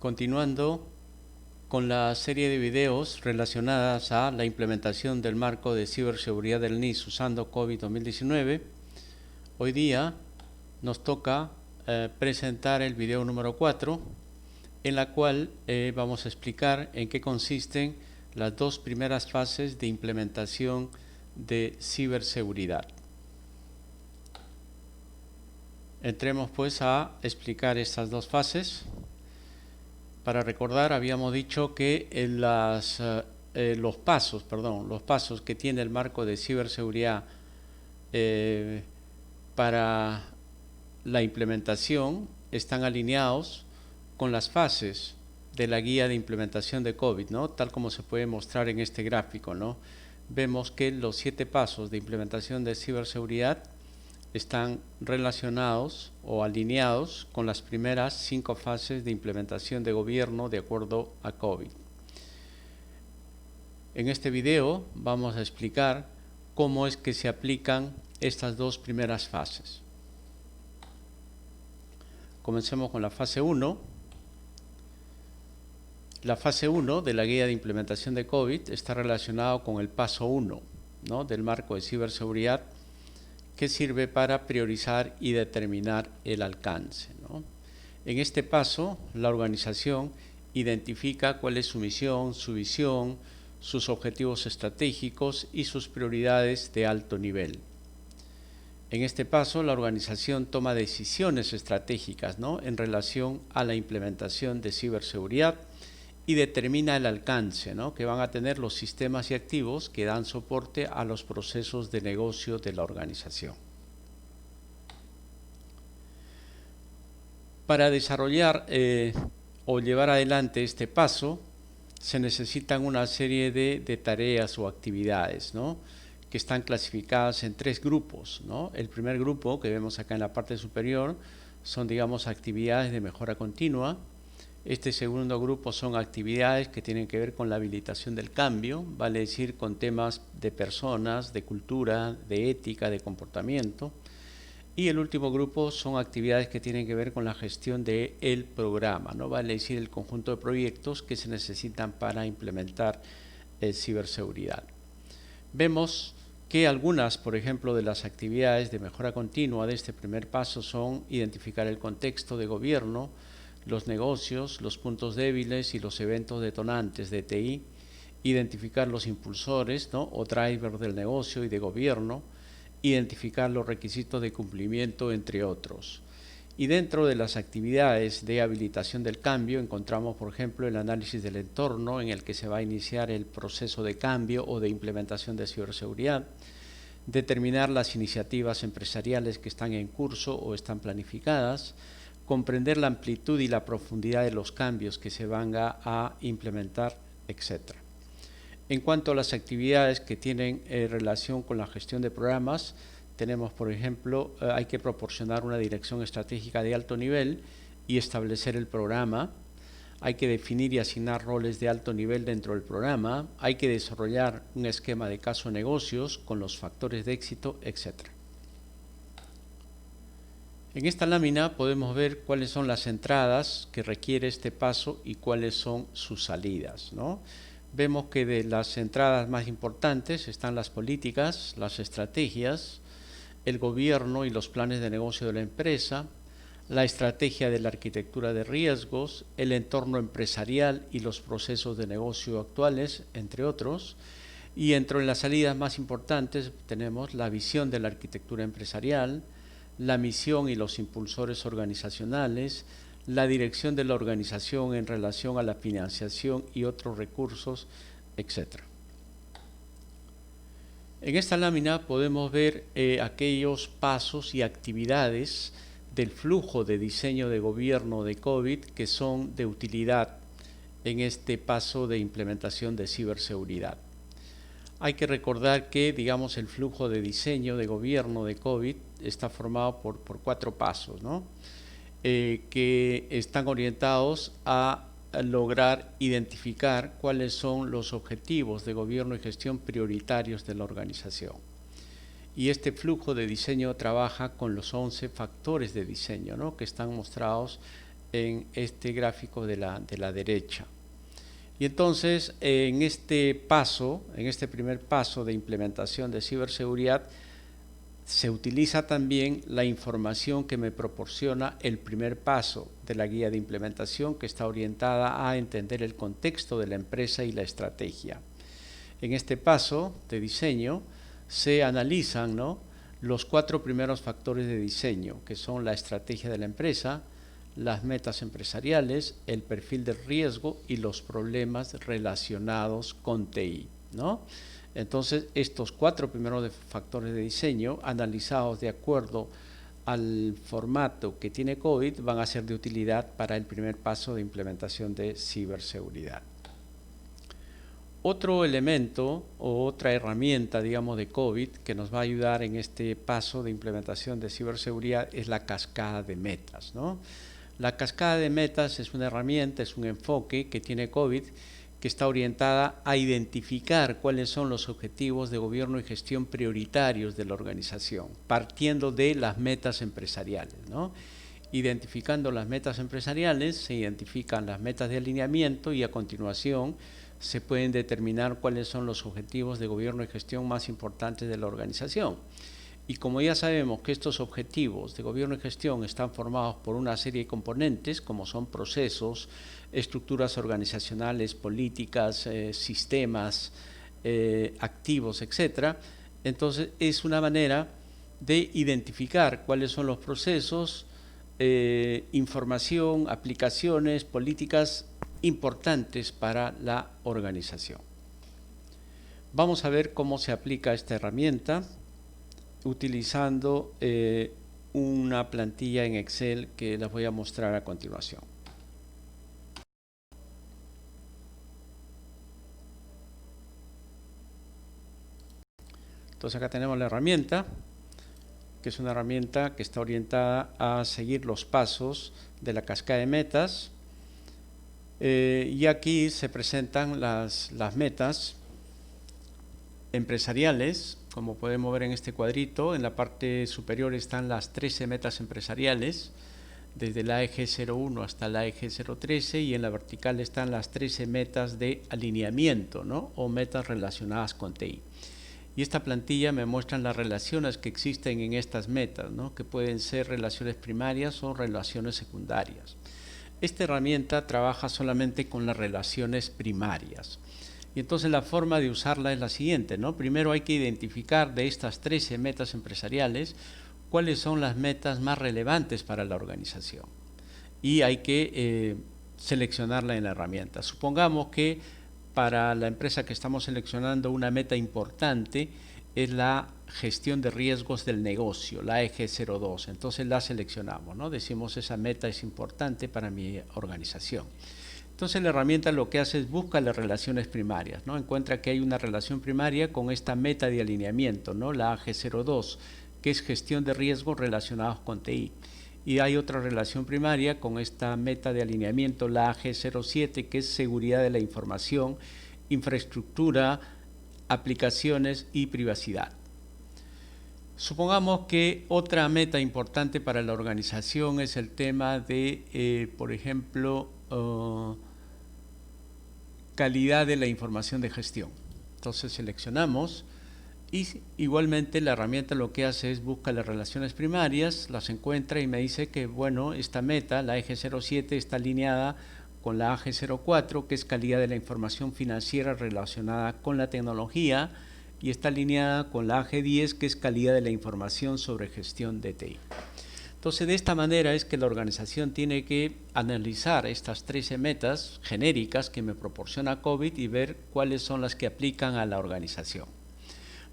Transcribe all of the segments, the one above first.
Continuando con la serie de videos relacionadas a la implementación del marco de ciberseguridad del NIS usando COVID 2019, hoy día nos toca presentar el video número 4, en la cual vamos a explicar en qué consisten las dos primeras fases de implementación de ciberseguridad. Entremos pues a explicar estas dos fases. Para recordar, habíamos dicho que los pasos que tiene el marco de ciberseguridad para la implementación están alineados con las fases de la guía de implementación de COVID, ¿no? Tal como se puede mostrar en este gráfico, ¿no? Vemos que los 7 pasos de implementación de ciberseguridad están relacionados o alineados con las primeras 5 fases de implementación de gobierno de acuerdo a COVID. En este video vamos a explicar cómo es que se aplican estas dos primeras fases. Comencemos con la fase 1. La fase 1 de la guía de implementación de COVID está relacionada con el paso 1, ¿no?, del marco de ciberseguridad, que sirve para priorizar y determinar el alcance, ¿no? En este paso, la organización identifica cuál es su misión, su visión, sus objetivos estratégicos y sus prioridades de alto nivel. En este paso, la organización toma decisiones estratégicas, ¿no?, en relación a la implementación de ciberseguridad y determina el alcance, ¿no?, que van a tener los sistemas y activos que dan soporte a los procesos de negocio de la organización. Para desarrollar o llevar adelante este paso, se necesitan una serie de tareas o actividades, ¿no?, que están clasificadas en 3 grupos, ¿no? El primer grupo, que vemos acá en la parte superior, son, digamos, actividades de mejora continua. Este segundo grupo son actividades que tienen que ver con la habilitación del cambio, vale decir, con temas de personas, de cultura, de ética, de comportamiento. Y el último grupo son actividades que tienen que ver con la gestión del programa, ¿no?, vale decir, el conjunto de proyectos que se necesitan para implementar ciberseguridad. Vemos que algunas, por ejemplo, de las actividades de mejora continua de este primer paso son identificar el contexto de gobierno, los negocios, los puntos débiles y los eventos detonantes de TI, identificar los impulsores, ¿no?, o drivers del negocio y de gobierno, identificar los requisitos de cumplimiento, entre otros. Y dentro de las actividades de habilitación del cambio encontramos, por ejemplo, el análisis del entorno en el que se va a iniciar el proceso de cambio o de implementación de ciberseguridad, determinar las iniciativas empresariales que están en curso o están planificadas, comprender la amplitud y la profundidad de los cambios que se van a implementar, etc. En cuanto a las actividades que tienen relación con la gestión de programas, tenemos, por ejemplo, hay que proporcionar una dirección estratégica de alto nivel y establecer el programa. Hay que definir y asignar roles de alto nivel dentro del programa. Hay que desarrollar un esquema de caso negocios con los factores de éxito, etc. En esta lámina podemos ver cuáles son las entradas que requiere este paso y cuáles son sus salidas, ¿no? Vemos que de las entradas más importantes están las políticas, las estrategias, el gobierno y los planes de negocio de la empresa, la estrategia de la arquitectura de riesgos, el entorno empresarial y los procesos de negocio actuales, entre otros. Y entre las salidas más importantes tenemos la visión de la arquitectura empresarial, la misión y los impulsores organizacionales, la dirección de la organización en relación a la financiación y otros recursos, etc. En esta lámina podemos ver aquellos pasos y actividades del flujo de diseño de gobierno de COVID que son de utilidad en este paso de implementación de ciberseguridad. Hay que recordar que, digamos, el flujo de diseño de gobierno de COVID está formado por 4 pasos, ¿no?, que están orientados a lograr identificar cuáles son los objetivos de gobierno y gestión prioritarios de la organización. Y este flujo de diseño trabaja con los 11 factores de diseño, ¿no?, que están mostrados en este gráfico de la derecha. Y entonces, en este primer paso de implementación de ciberseguridad, se utiliza también la información que me proporciona el primer paso de la guía de implementación, que está orientada a entender el contexto de la empresa y la estrategia. En este paso de diseño se analizan, ¿no?, los 4 primeros factores de diseño, que son la estrategia de la empresa, las metas empresariales, el perfil de riesgo y los problemas relacionados con TI, ¿no? Entonces, estos 4 primeros factores de diseño, analizados de acuerdo al formato que tiene COVID, van a ser de utilidad para el primer paso de implementación de ciberseguridad. Otro elemento o otra herramienta, digamos, de COVID que nos va a ayudar en este paso de implementación de ciberseguridad es la cascada de metas, ¿no? La cascada de metas es una herramienta, es un enfoque que tiene COVID, que está orientada a identificar cuáles son los objetivos de gobierno y gestión prioritarios de la organización, partiendo de las metas empresariales, ¿no? Identificando las metas empresariales, se identifican las metas de alineamiento y a continuación se pueden determinar cuáles son los objetivos de gobierno y gestión más importantes de la organización. Y como ya sabemos que estos objetivos de gobierno y gestión están formados por una serie de componentes, como son procesos, estructuras organizacionales, políticas, sistemas, activos, etc., entonces es una manera de identificar cuáles son los procesos, información, aplicaciones, políticas importantes para la organización. Vamos a ver cómo se aplica esta herramienta utilizando una plantilla en Excel que les voy a mostrar a continuación. Entonces acá tenemos la herramienta, que es una herramienta que está orientada a seguir los pasos de la cascada de metas. Y aquí se presentan las metas empresariales, como podemos ver en este cuadrito. En la parte superior están las 13 metas empresariales, desde la eje 01 hasta la eje 013, y en la vertical están las 13 metas de alineamiento, ¿no?, o metas relacionadas con TI. Y esta plantilla me muestra las relaciones que existen en estas metas, ¿no?, que pueden ser relaciones primarias o relaciones secundarias. Esta herramienta trabaja solamente con las relaciones primarias. Y entonces la forma de usarla es la siguiente, ¿no? Primero hay que identificar de estas 13 metas empresariales cuáles son las metas más relevantes para la organización. Y hay que seleccionarla en la herramienta. Supongamos que para la empresa que estamos seleccionando una meta importante es la gestión de riesgos del negocio, la eje 02. Entonces la seleccionamos, ¿no? Decimos, esa meta es importante para mi organización. Entonces la herramienta lo que hace es busca las relaciones primarias, ¿no? Encuentra que hay una relación primaria con esta meta de alineamiento, ¿no?, la AG 02, que es gestión de riesgos relacionados con TI. Y hay otra relación primaria con esta meta de alineamiento, la AG 07, que es seguridad de la información, infraestructura, aplicaciones y privacidad. Supongamos que otra meta importante para la organización es el tema de, por ejemplo, calidad de la información de gestión. Entonces seleccionamos y igualmente la herramienta lo que hace es busca las relaciones primarias, las encuentra y me dice que, bueno, esta meta, la eje 07, está alineada con la AG 04, que es calidad de la información financiera relacionada con la tecnología, y está alineada con la AG 10, que es calidad de la información sobre gestión de TI. Entonces, de esta manera es que la organización tiene que analizar estas 13 metas genéricas que me proporciona COVID y ver cuáles son las que aplican a la organización.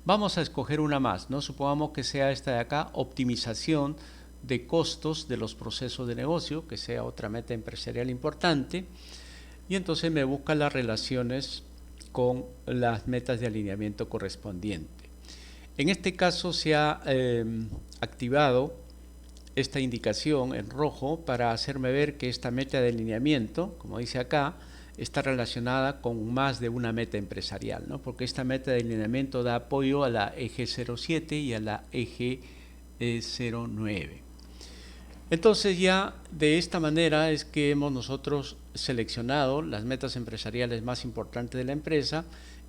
Vamos a escoger una más, ¿no? Supongamos que sea esta de acá, optimización de costos de los procesos de negocio, que sea otra meta empresarial importante, y entonces me busca las relaciones con las metas de alineamiento correspondiente. En este caso se ha activado esta indicación en rojo para hacerme ver que esta meta de alineamiento, como dice acá, está relacionada con más de una meta empresarial, ¿no? Porque esta meta de alineamiento da apoyo a la eje 07 y a la eje 09. Entonces ya de esta manera es que hemos nosotros seleccionado las metas empresariales más importantes de la empresa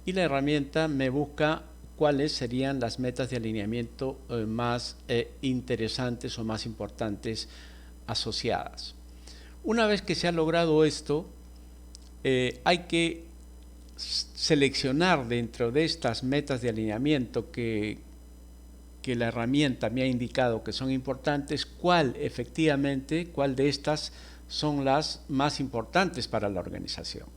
y la herramienta me busca cuáles serían las metas de alineamiento más interesantes o más importantes asociadas. Una vez que se ha logrado esto, hay que seleccionar dentro de estas metas de alineamiento que la herramienta me ha indicado que son importantes, cuál de estas son las más importantes para la organización,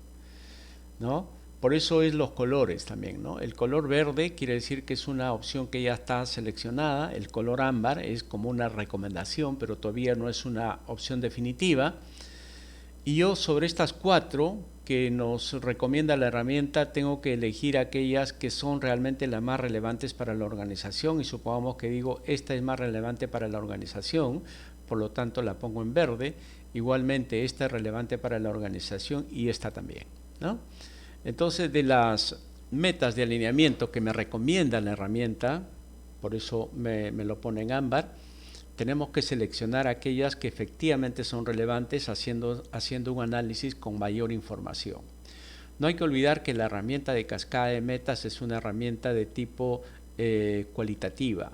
¿no? Por eso es los colores también, ¿no? El color verde quiere decir que es una opción que ya está seleccionada, el color ámbar es como una recomendación, pero todavía no es una opción definitiva. Y yo sobre estas 4 que nos recomienda la herramienta tengo que elegir aquellas que son realmente las más relevantes para la organización y supongamos que digo esta es más relevante para la organización, por lo tanto la pongo en verde, igualmente esta es relevante para la organización y esta también, ¿no? Entonces de las metas de alineamiento que me recomienda la herramienta, por eso me lo pone en ámbar, tenemos que seleccionar aquellas que efectivamente son relevantes haciendo un análisis con mayor información. No hay que olvidar que la herramienta de cascada de metas es una herramienta de tipo cualitativa.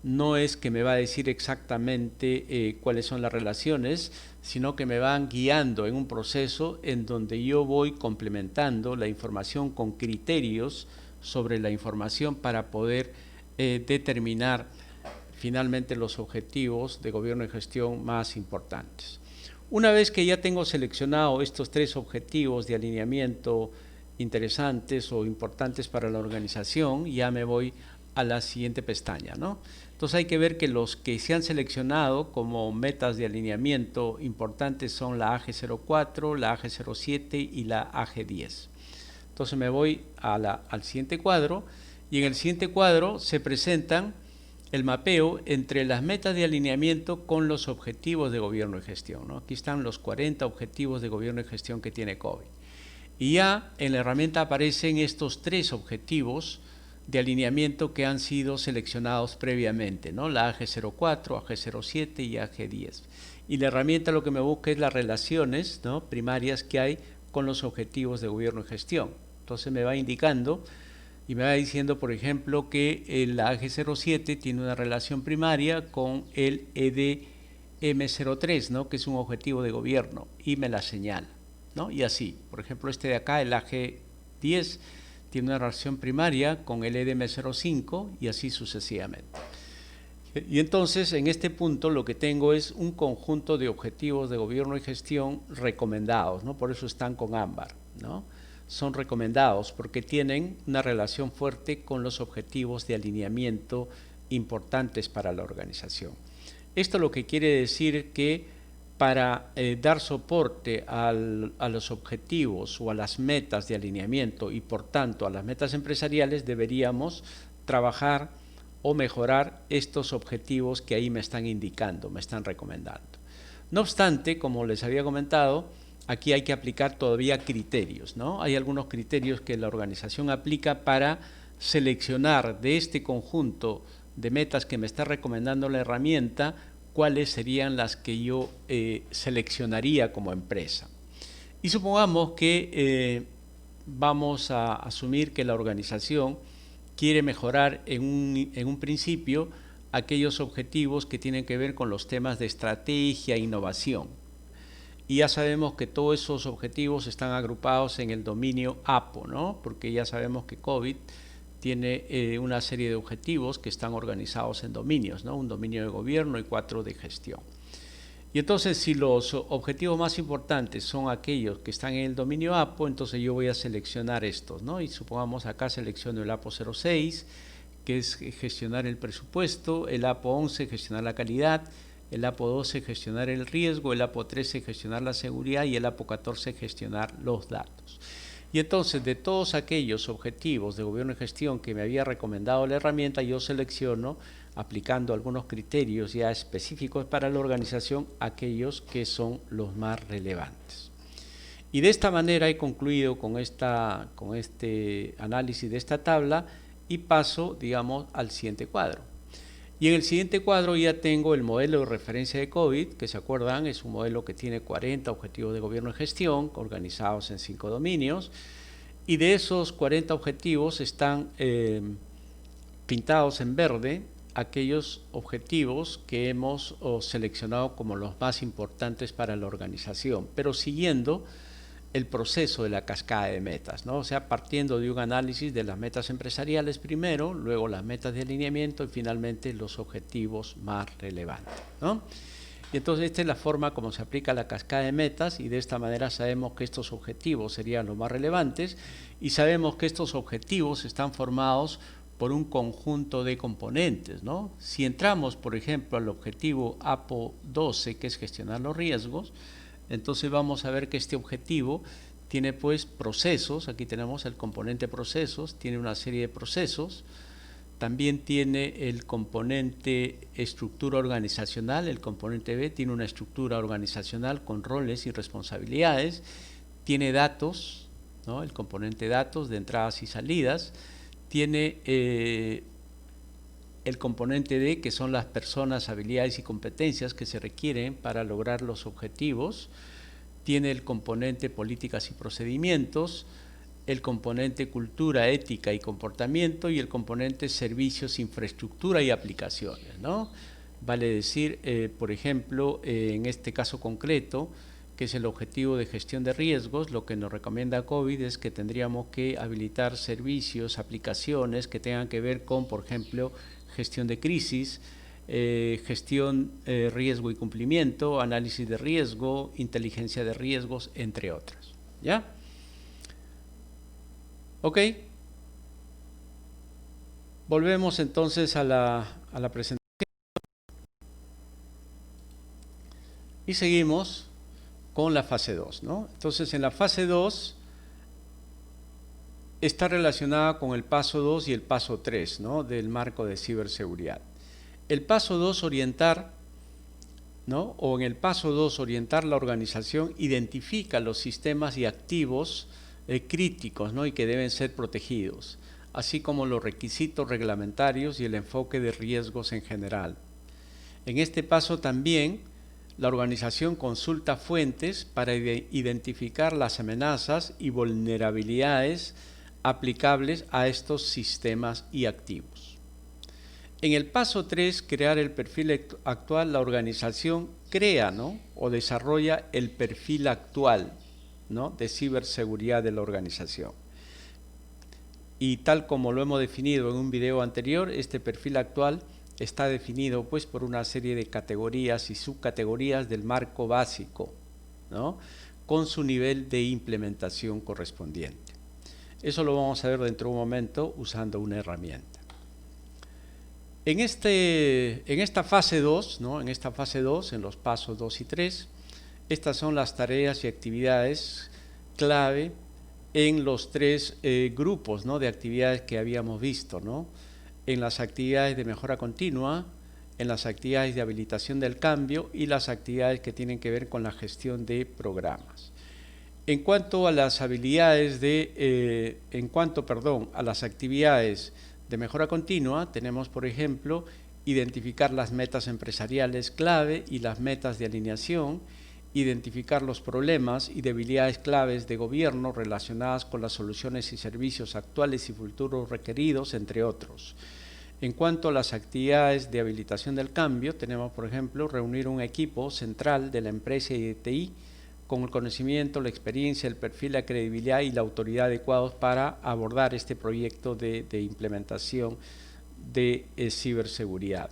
No es que me va a decir exactamente cuáles son las relaciones, sino que me van guiando en un proceso en donde yo voy complementando la información con criterios sobre la información para poder determinar finalmente los objetivos de gobierno y gestión más importantes. Una vez que ya tengo seleccionado estos 3 objetivos de alineamiento interesantes o importantes para la organización, ya me voy a la siguiente pestaña, ¿no? Entonces hay que ver que los que se han seleccionado como metas de alineamiento importantes son la AG04, la AG07 y la AG10. Entonces me voy al siguiente cuadro y en el siguiente cuadro se presentan el mapeo entre las metas de alineamiento con los objetivos de gobierno y gestión, ¿no? Aquí están los 40 objetivos de gobierno y gestión que tiene COVID. Y ya en la herramienta aparecen estos 3 objetivos de alineamiento que han sido seleccionados previamente, ¿no? La AG04, AG07 y AG10. Y la herramienta lo que me busca es las relaciones, ¿no?, primarias que hay con los objetivos de gobierno y gestión. Entonces me va indicando y me va diciendo, por ejemplo, que el AG07 tiene una relación primaria con el EDM03, ¿no?, que es un objetivo de gobierno, y me la señala, ¿no? Y así, por ejemplo, este de acá, el AG10, tiene una relación primaria con el EDM05 y así sucesivamente. Y entonces, en este punto, lo que tengo es un conjunto de objetivos de gobierno y gestión recomendados, ¿no? Por eso están con ámbar, ¿no? Son recomendados porque tienen una relación fuerte con los objetivos de alineamiento importantes para la organización. Esto lo que quiere decir que para dar soporte a los objetivos o a las metas de alineamiento y por tanto a las metas empresariales deberíamos trabajar o mejorar estos objetivos que ahí me están indicando, me están recomendando. No obstante, como les había comentado, aquí hay que aplicar todavía criterios, ¿no? Hay algunos criterios que la organización aplica para seleccionar de este conjunto de metas que me está recomendando la herramienta, cuáles serían las que yo seleccionaría como empresa. Y supongamos que vamos a asumir que la organización quiere mejorar en un principio aquellos objetivos que tienen que ver con los temas de estrategia e innovación. Y ya sabemos que todos esos objetivos están agrupados en el dominio APO, ¿no? Porque ya sabemos que COVID tiene una serie de objetivos que están organizados en dominios, ¿no? Un dominio de gobierno y 4 de gestión. Y entonces, si los objetivos más importantes son aquellos que están en el dominio APO, entonces yo voy a seleccionar estos, ¿no? Y supongamos acá selecciono el APO 06, que es gestionar el presupuesto, el APO 11, gestionar la calidad, el APO 12, gestionar el riesgo, el APO 13, gestionar la seguridad y el APO 14, gestionar los datos. Y entonces, de todos aquellos objetivos de gobierno y gestión que me había recomendado la herramienta, yo selecciono, aplicando algunos criterios ya específicos para la organización, aquellos que son los más relevantes. Y de esta manera he concluido con este análisis de esta tabla y paso, digamos, al siguiente cuadro. Y en el siguiente cuadro ya tengo el modelo de referencia de COVID, que se acuerdan, es un modelo que tiene 40 objetivos de gobierno y gestión, organizados en 5 dominios, y de esos 40 objetivos están pintados en verde aquellos objetivos que hemos seleccionado como los más importantes para la organización, pero siguiendo el proceso de la cascada de metas, ¿no? O sea, partiendo de un análisis de las metas empresariales primero, luego las metas de alineamiento y finalmente los objetivos más relevantes, ¿no? Y entonces esta es la forma como se aplica la cascada de metas, y de esta manera sabemos que estos objetivos serían los más relevantes, y sabemos que estos objetivos están formados por un conjunto de componentes, ¿no? Si entramos, por ejemplo, al objetivo APO 12, que es gestionar los riesgos, entonces vamos a ver que este objetivo tiene pues procesos. Aquí tenemos el componente procesos, tiene una serie de procesos. También tiene el componente estructura organizacional, el componente B tiene una estructura organizacional con roles y responsabilidades. Tiene datos, ¿no? El componente datos de entradas y salidas. Tiene el componente D, que son las personas, habilidades y competencias que se requieren para lograr los objetivos. Tiene el componente políticas y procedimientos, el componente cultura, ética y comportamiento, y el componente servicios, infraestructura y aplicaciones, ¿no? Vale decir, por ejemplo, en este caso concreto, que es el objetivo de gestión de riesgos, lo que nos recomienda COVID es que tendríamos que habilitar servicios, aplicaciones que tengan que ver con, por ejemplo, gestión de crisis, gestión, riesgo y cumplimiento, análisis de riesgo, inteligencia de riesgos, entre otras. ¿Ya? Ok. Volvemos entonces a la presentación. Y seguimos con la fase 2, ¿no? Entonces, en la fase 2 está relacionada con el paso 2 y el paso 3, ¿no? Del marco de ciberseguridad. El paso 2, orientar, ¿no? O en el paso 2, orientar la organización, identifica los sistemas y activos críticos, ¿no? Y que deben ser protegidos, así como los requisitos reglamentarios y el enfoque de riesgos en general. En este paso también la organización consulta fuentes para identificar las amenazas y vulnerabilidades aplicables a estos sistemas y activos. En el paso 3, crear el perfil actual, la organización crea, ¿no? O desarrolla el perfil actual, ¿no? De ciberseguridad de la organización. Y tal como lo hemos definido en un video anterior, este perfil actual está definido pues por una serie de categorías y subcategorías del marco básico, ¿no? Con su nivel de implementación correspondiente. Eso lo vamos a ver dentro de un momento usando una herramienta. En esta fase 2, ¿no? En esta fase 2, en los pasos 2 y 3, estas son las tareas y actividades clave en los tres grupos, ¿no? De actividades que habíamos visto, ¿no? En las actividades de mejora continua, en las actividades de habilitación del cambio y las actividades que tienen que ver con la gestión de programas. En cuanto a las habilidades a las actividades de mejora continua, tenemos, por ejemplo, identificar las metas empresariales clave y las metas de alineación, identificar los problemas y debilidades claves de gobierno relacionadas con las soluciones y servicios actuales y futuros requeridos, entre otros. En cuanto a las actividades de habilitación del cambio, tenemos, por ejemplo, reunir un equipo central de la empresa y de TI con el conocimiento, la experiencia, el perfil, la credibilidad y la autoridad adecuados para abordar este proyecto de implementación de ciberseguridad.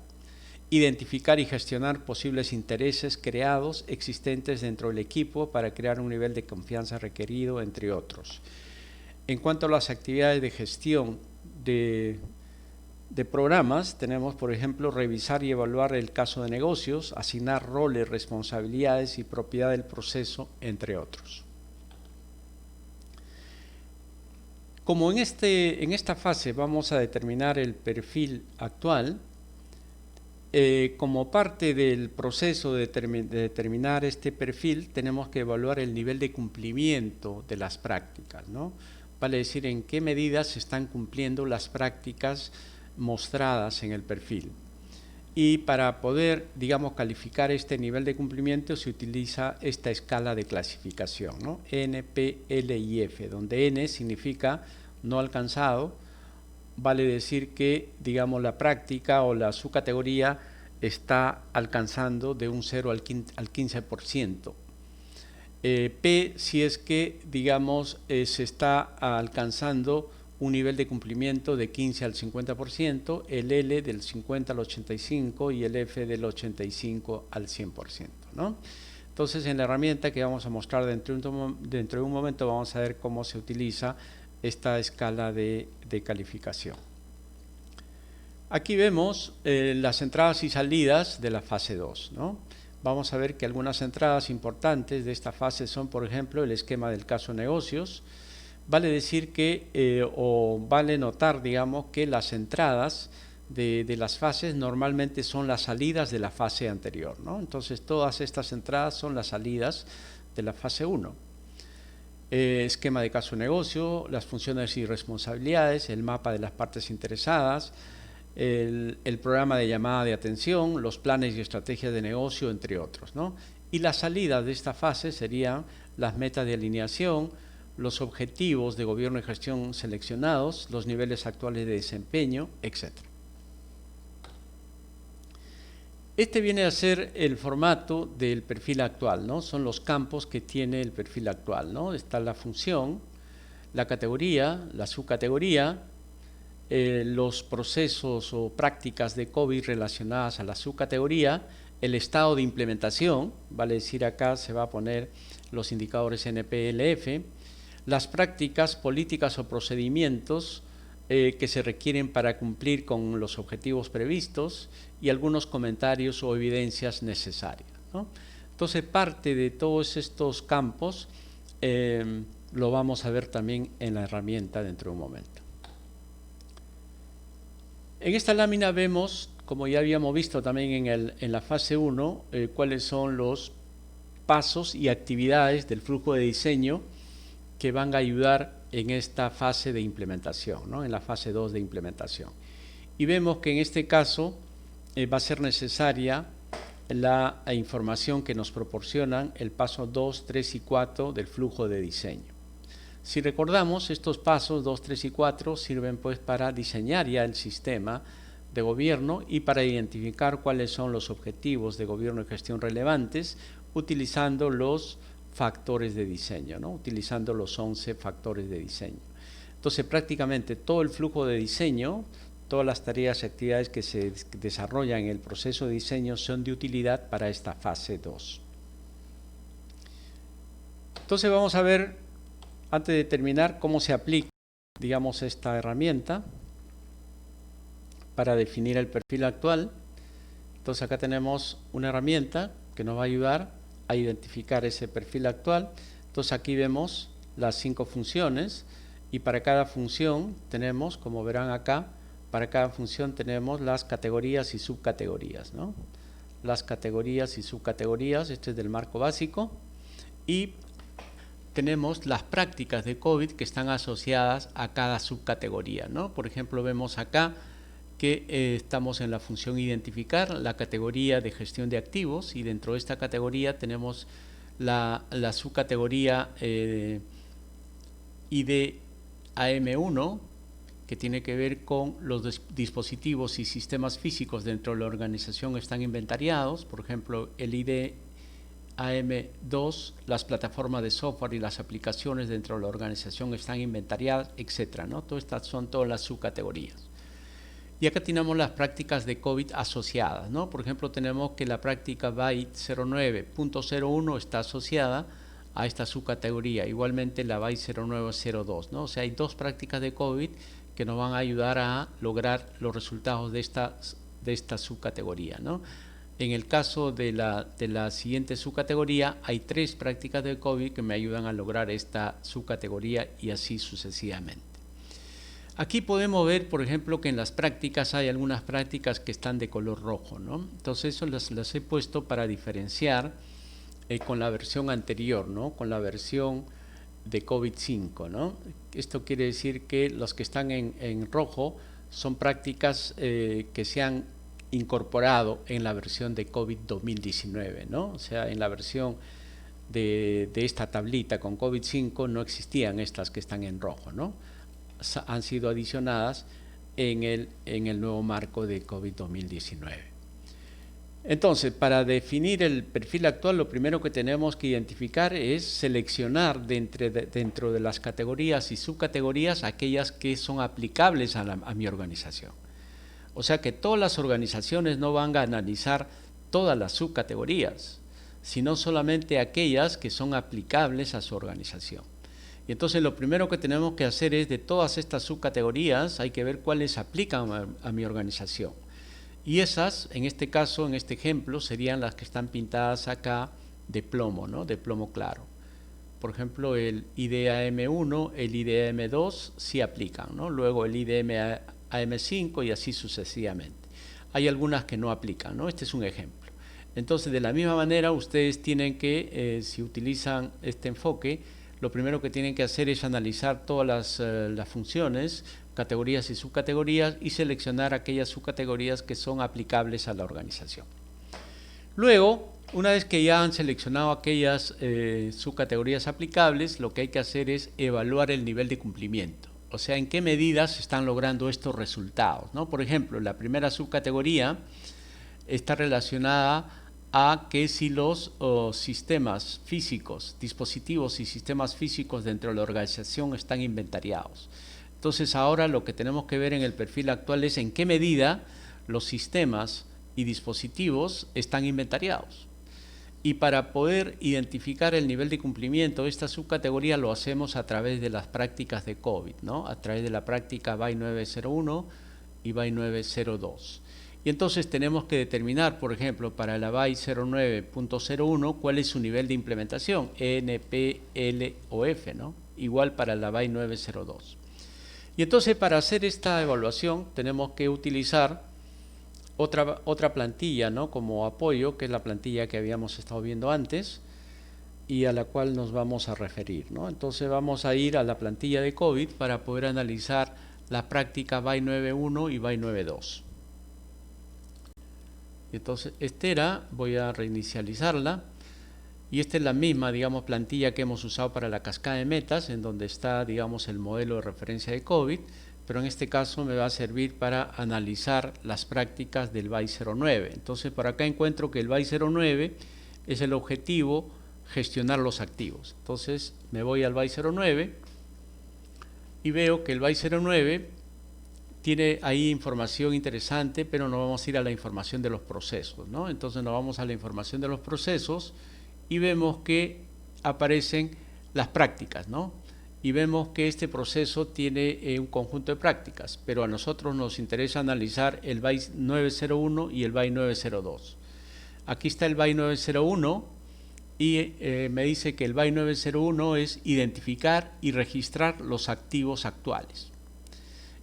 Identificar y gestionar posibles intereses creados, existentes dentro del equipo para crear un nivel de confianza requerido, entre otros. En cuanto a las actividades de gestión de programas, tenemos, por ejemplo, revisar y evaluar el caso de negocios, asignar roles, responsabilidades y propiedad del proceso, entre otros. Como en esta fase vamos a determinar el perfil actual, como parte del proceso de determinar este perfil, tenemos que evaluar el nivel de cumplimiento de las prácticas, ¿no? Vale decir, en qué medida se están cumpliendo las prácticas mostradas en el perfil. Y para poder, digamos, calificar este nivel de cumplimiento se utiliza esta escala de clasificación, ¿no? N, P, L y F, donde N significa no alcanzado, vale decir que, digamos, la práctica o la subcategoría está alcanzando de un 0 al 15%. P si es que, digamos, se está alcanzando un nivel de cumplimiento de 15 al 50%, el L del 50 al 85% y el F del 85 al 100%, ¿no? Entonces, en la herramienta que vamos a mostrar dentro de un momento vamos a ver cómo se utiliza esta escala de calificación. Aquí vemos las entradas y salidas de la fase 2, ¿no? Vamos a ver que algunas entradas importantes de esta fase son, por ejemplo, el esquema del caso negocios. Vale decir que, o vale notar, digamos, que las entradas de las fases normalmente son las salidas de la fase anterior, ¿no? Entonces, todas estas entradas son las salidas de la fase 1. Esquema de caso negocio, las funciones y responsabilidades, el mapa de las partes interesadas, el programa de llamada de atención, los planes y estrategias de negocio, entre otros, ¿no? Y las salidas de esta fase serían las metas de alineación, los objetivos de gobierno y gestión seleccionados, los niveles actuales de desempeño, etc. Este viene a ser el formato del perfil actual, ¿no? Son los campos que tiene el perfil actual, ¿no? Está la función, la categoría, la subcategoría, los procesos o prácticas de COVID relacionadas a la subcategoría, el estado de implementación, vale decir acá se va a poner los indicadores NPLF, las prácticas, políticas o procedimientos que se requieren para cumplir con los objetivos previstos y algunos comentarios o evidencias necesarias, ¿no? Entonces, parte de todos estos campos lo vamos a ver también en la herramienta dentro de un momento. En esta lámina vemos, como ya habíamos visto también en la fase 1, cuáles son los pasos y actividades del flujo de diseño que van a ayudar en esta fase de implementación, ¿no? En la fase 2 de implementación. Y vemos que en este caso va a ser necesaria la información que nos proporcionan el paso 2, 3 y 4 del flujo de diseño. Si recordamos, estos pasos 2, 3 y 4 sirven pues para diseñar ya el sistema de gobierno y para identificar cuáles son los objetivos de gobierno y gestión relevantes utilizando los factores de diseño, ¿no? Utilizando los 11 factores de diseño. Entonces, prácticamente todo el flujo de diseño, todas las tareas y actividades que se desarrollan en el proceso de diseño son de utilidad para esta fase 2. Entonces, vamos a ver, antes de terminar, cómo se aplica, digamos, esta herramienta para definir el perfil actual. Entonces, acá tenemos una herramienta que nos va a ayudar a identificar ese perfil actual. Entonces, aquí vemos las 5 funciones y para cada función tenemos, como verán acá, para cada función tenemos las categorías y subcategorías, ¿no? Las categorías y subcategorías, este es del marco básico, y tenemos las prácticas de COVID que están asociadas a cada subcategoría, ¿no? Por ejemplo, vemos acá que estamos en la función identificar, la categoría de gestión de activos, y dentro de esta categoría tenemos la subcategoría IDAM1, que tiene que ver con los dispositivos y sistemas físicos dentro de la organización están inventariados, por ejemplo, el IDAM2, las plataformas de software y las aplicaciones dentro de la organización están inventariadas, etcétera, ¿no? Todas estas son todas las subcategorías. Y acá tenemos las prácticas de COVID asociadas, ¿no? Por ejemplo, tenemos que la práctica BYTE 09.01 está asociada a esta subcategoría, igualmente la BYTE 09.02, ¿no? O sea, hay 2 prácticas de COVID que nos van a ayudar a lograr los resultados de esta subcategoría, ¿no? En el caso de la siguiente subcategoría, hay 3 prácticas de COVID que me ayudan a lograr esta subcategoría y así sucesivamente. Aquí podemos ver, por ejemplo, que en las prácticas hay algunas prácticas que están de color rojo, ¿no? Entonces, eso las he puesto para diferenciar con la versión anterior, ¿no? Con la versión de COVID-5, ¿no? Esto quiere decir que los que están en rojo son prácticas que se han incorporado en la versión de COVID 2019, ¿no? O sea, en la versión de esta tablita con COVID-5 no existían estas que están en rojo, ¿no? Han sido adicionadas en el nuevo marco de COVID 2019. Entonces, para definir el perfil actual, lo primero que tenemos que identificar es seleccionar dentro de las categorías y subcategorías aquellas que son aplicables a mi organización. O sea que todas las organizaciones no van a analizar todas las subcategorías, sino solamente aquellas que son aplicables a su organización. Y entonces lo primero que tenemos que hacer es, de todas estas subcategorías, hay que ver cuáles aplican a mi organización. Y esas, en este caso, en este ejemplo, serían las que están pintadas acá de plomo, ¿no? De plomo claro. Por ejemplo, el IDAM1, el IDAM2 sí aplican, ¿no? Luego el IDAM5 y así sucesivamente. Hay algunas que no aplican, ¿no? Este es un ejemplo. Entonces, de la misma manera, ustedes tienen que, si utilizan este enfoque, lo primero que tienen que hacer es analizar todas las funciones, categorías y subcategorías, y seleccionar aquellas subcategorías que son aplicables a la organización. Luego, una vez que ya han seleccionado aquellas subcategorías aplicables, lo que hay que hacer es evaluar el nivel de cumplimiento. O sea, en qué medidas se están logrando estos resultados, ¿no? Por ejemplo, la primera subcategoría está relacionada a que si los sistemas físicos, dispositivos y sistemas físicos dentro de la organización están inventariados. Entonces ahora lo que tenemos que ver en el perfil actual es en qué medida los sistemas y dispositivos están inventariados. Y para poder identificar el nivel de cumplimiento de esta subcategoría lo hacemos a través de las prácticas de COVID, ¿no? A través de la práctica BAI 901 y BAI 902. Y entonces tenemos que determinar, por ejemplo, para la BAI 09.01 cuál es su nivel de implementación, N, P, L o F, ¿no? Igual para la BAI 902. Y entonces para hacer esta evaluación tenemos que utilizar otra plantilla, ¿no? Como apoyo, que es la plantilla que habíamos estado viendo antes y a la cual nos vamos a referir, ¿no? Entonces vamos a ir a la plantilla de COVID para poder analizar la práctica BAI 9.1 y BAI 9.2. Entonces voy a reinicializarla. Y esta es la misma, digamos, plantilla que hemos usado para la cascada de metas, en donde está, digamos, el modelo de referencia de COVID, pero en este caso me va a servir para analizar las prácticas del BAI 09. Entonces, por acá encuentro que el BAI 09 es el objetivo, gestionar los activos. Entonces, me voy al BAI 09 y veo que el BAI 09 tiene ahí información interesante, pero no vamos a ir a la información de los procesos, ¿no? Entonces, nos vamos a la información de los procesos y vemos que aparecen las prácticas, ¿no? Y vemos que este proceso tiene un conjunto de prácticas, pero a nosotros nos interesa analizar el BAI 901 y el BAI 902. Aquí está el BAI 901 y me dice que el BAI 901 es identificar y registrar los activos actuales.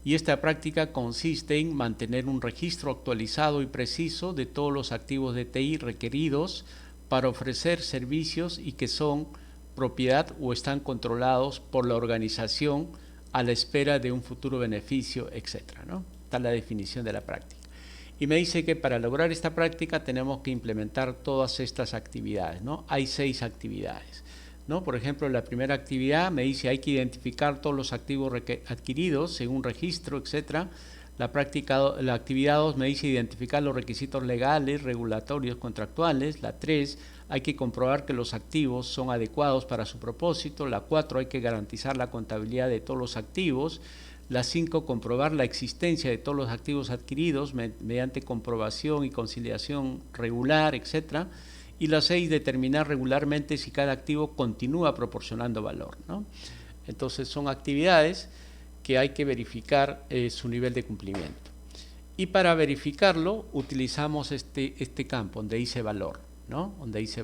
Y esta práctica consiste en mantener un registro actualizado y preciso de todos los activos de TI requeridos para ofrecer servicios y que son propiedad o están controlados por la organización a la espera de un futuro beneficio, etcétera, ¿no? Está la definición de la práctica. Y me dice que para lograr esta práctica tenemos que implementar todas estas actividades, ¿no? Hay 6 actividades, ¿no? Por ejemplo, la primera actividad me dice hay que identificar todos los activos adquiridos según registro, etcétera. La actividad 2 me dice identificar los requisitos legales, regulatorios, contractuales. La 3, hay que comprobar que los activos son adecuados para su propósito. La 4, hay que garantizar la contabilidad de todos los activos. La 5, comprobar la existencia de todos los activos adquiridos mediante comprobación y conciliación regular, etc. Y la 6, determinar regularmente si cada activo continúa proporcionando valor, ¿no? Entonces son actividades que hay que verificar su nivel de cumplimiento. Y para verificarlo utilizamos este campo donde dice valor, ¿no? Donde dice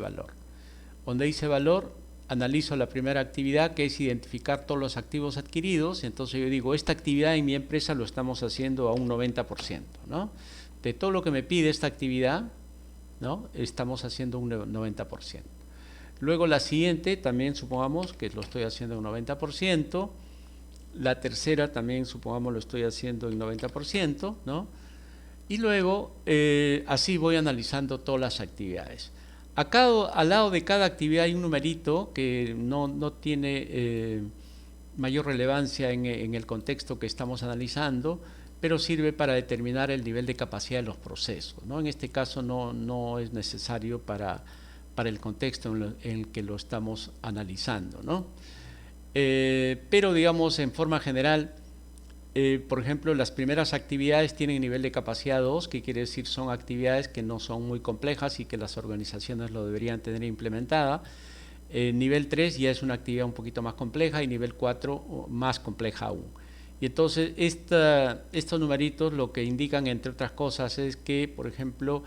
valor, analizo la primera actividad, que es identificar todos los activos adquiridos. Entonces yo digo, esta actividad en mi empresa lo estamos haciendo a un 90%, ¿no? De todo lo que me pide esta actividad, ¿no? Estamos haciendo un 90%. Luego la siguiente, también supongamos que lo estoy haciendo un 90%. La tercera también, supongamos, lo estoy haciendo en 90%, ¿no? Y luego, así voy analizando todas las actividades. Acá al lado de cada actividad hay un numerito que no tiene mayor relevancia en el contexto que estamos analizando, pero sirve para determinar el nivel de capacidad de los procesos, ¿no? En este caso no es necesario para el contexto en el que lo estamos analizando, ¿no? Pero digamos en forma general, por ejemplo, las primeras actividades tienen nivel de capacidad 2, que quiere decir son actividades que no son muy complejas y que las organizaciones lo deberían tener implementada. Nivel 3 ya es una actividad un poquito más compleja y nivel 4 más compleja aún. Y entonces estos numeritos lo que indican, entre otras cosas, es que, por ejemplo,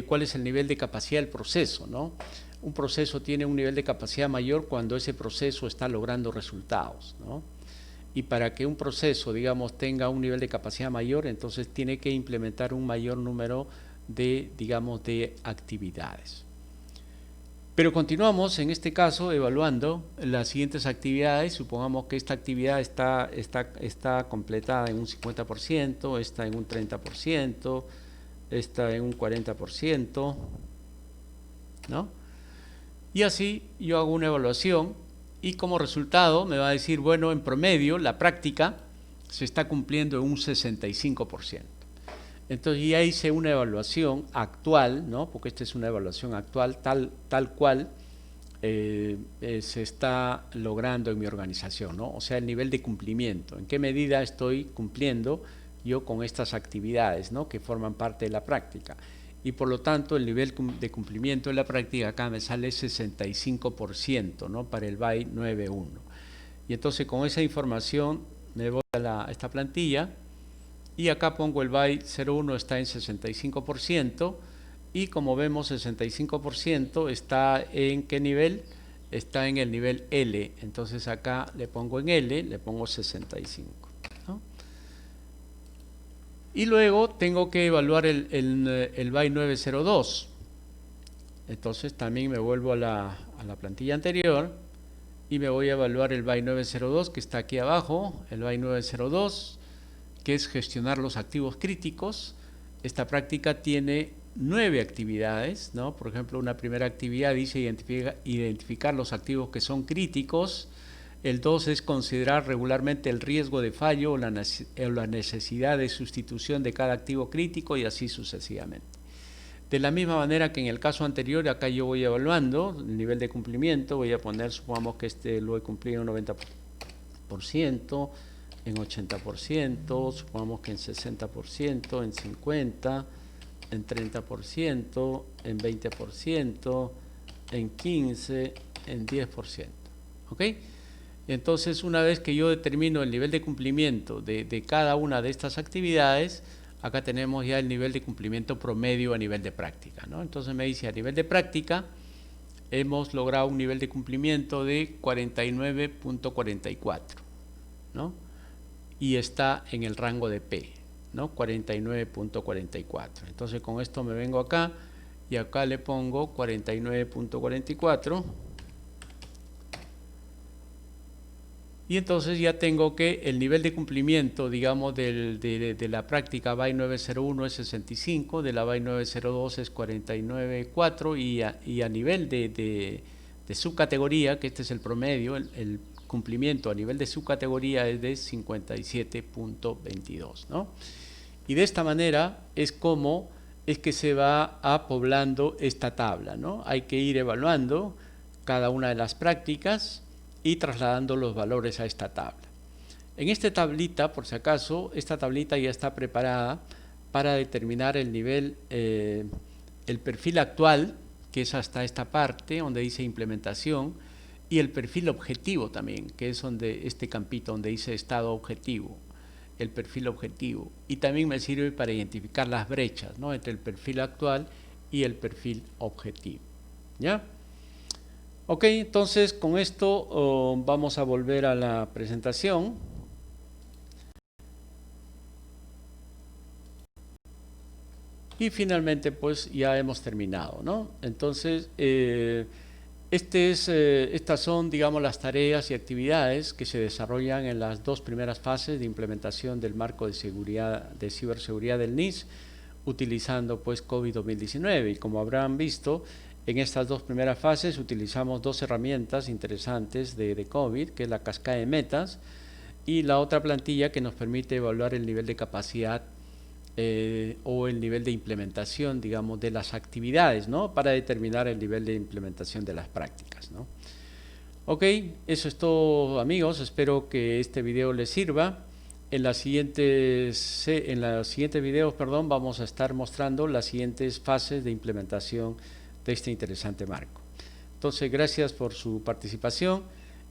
cuál es el nivel de capacidad del proceso, ¿no? Un proceso tiene un nivel de capacidad mayor cuando ese proceso está logrando resultados, ¿no? Y para que un proceso, digamos, tenga un nivel de capacidad mayor, entonces tiene que implementar un mayor número de, digamos, de actividades. Pero continuamos, en este caso, evaluando las siguientes actividades. Supongamos que esta actividad está completada en un 50%, esta en un 30%, esta en un 40%, ¿no? Y así yo hago una evaluación y como resultado me va a decir, bueno, en promedio la práctica se está cumpliendo en un 65%. Entonces ya hice una evaluación actual, ¿no? Porque esta es una evaluación actual, tal cual se está logrando en mi organización, ¿no? O sea, el nivel de cumplimiento, en qué medida estoy cumpliendo yo con estas actividades, ¿no? Que forman parte de la práctica. Y por lo tanto el nivel de cumplimiento de la práctica acá me sale 65%, ¿no? Para el BAI 9.1. Y entonces con esa información me voy a esta plantilla y acá pongo el BAI 0.1 está en 65% y como vemos 65% está en ¿qué nivel? Está en el nivel L, entonces acá le pongo en L, le pongo 65, ¿no? Y luego tengo que evaluar el BAI 902, entonces también me vuelvo a la plantilla anterior y me voy a evaluar el BAI 902 que está aquí abajo, el BAI 902, que es gestionar los activos críticos. Esta práctica tiene 9 actividades, ¿no? Por ejemplo, una primera actividad dice identificar los activos que son críticos. El 2 es considerar regularmente el riesgo de fallo o la necesidad de sustitución de cada activo crítico y así sucesivamente. De la misma manera que en el caso anterior, acá yo voy evaluando el nivel de cumplimiento, voy a poner, supongamos que lo he cumplido en 90%, en 80%, supongamos que en 60%, en 50%, en 30%, en 20%, en 15%, en 10%. ¿Ok? Entonces, una vez que yo determino el nivel de cumplimiento de cada una de estas actividades, acá tenemos ya el nivel de cumplimiento promedio a nivel de práctica, ¿no? Entonces me dice, a nivel de práctica, hemos logrado un nivel de cumplimiento de 49.44, ¿no? Y está en el rango de P, ¿no? 49.44. Entonces con esto me vengo acá y acá le pongo 49.44 y entonces ya tengo que el nivel de cumplimiento, digamos, de la práctica BAI 901 es 65, de la BAI 902 es 49.4 y a nivel de subcategoría, que este es el promedio, el cumplimiento a nivel de subcategoría es de 57.22, ¿no? Y de esta manera es como es que se va poblando esta tabla, ¿no? Hay que ir evaluando cada una de las prácticas y trasladando los valores a esta tabla. En esta tablita, por si acaso, esta tablita ya está preparada para determinar el nivel, el perfil actual, que es hasta esta parte donde dice implementación, y el perfil objetivo también, que es donde este campito donde dice estado objetivo, el perfil objetivo. Y también me sirve para identificar las brechas, ¿no? Entre el perfil actual y el perfil objetivo. ¿Ya? Ok, entonces con esto vamos a volver a la presentación. Y finalmente pues ya hemos terminado, ¿no? Entonces estas son, digamos, las tareas y actividades que se desarrollan en las dos primeras fases de implementación del marco de seguridad, de ciberseguridad del NIS. utilizando pues COVID 2019. Y como habrán visto, en estas dos primeras fases utilizamos dos herramientas interesantes de COVID, que es la cascada de metas y la otra plantilla que nos permite evaluar el nivel de capacidad o el nivel de implementación, digamos, de las actividades, ¿no? Para determinar el nivel de implementación de las prácticas, ¿no? Ok, eso es todo, amigos. Espero que este video les sirva. En los siguientes videos, vamos a estar mostrando las siguientes fases de implementación de este interesante marco. Entonces, gracias por su participación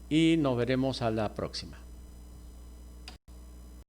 y nos veremos a la próxima.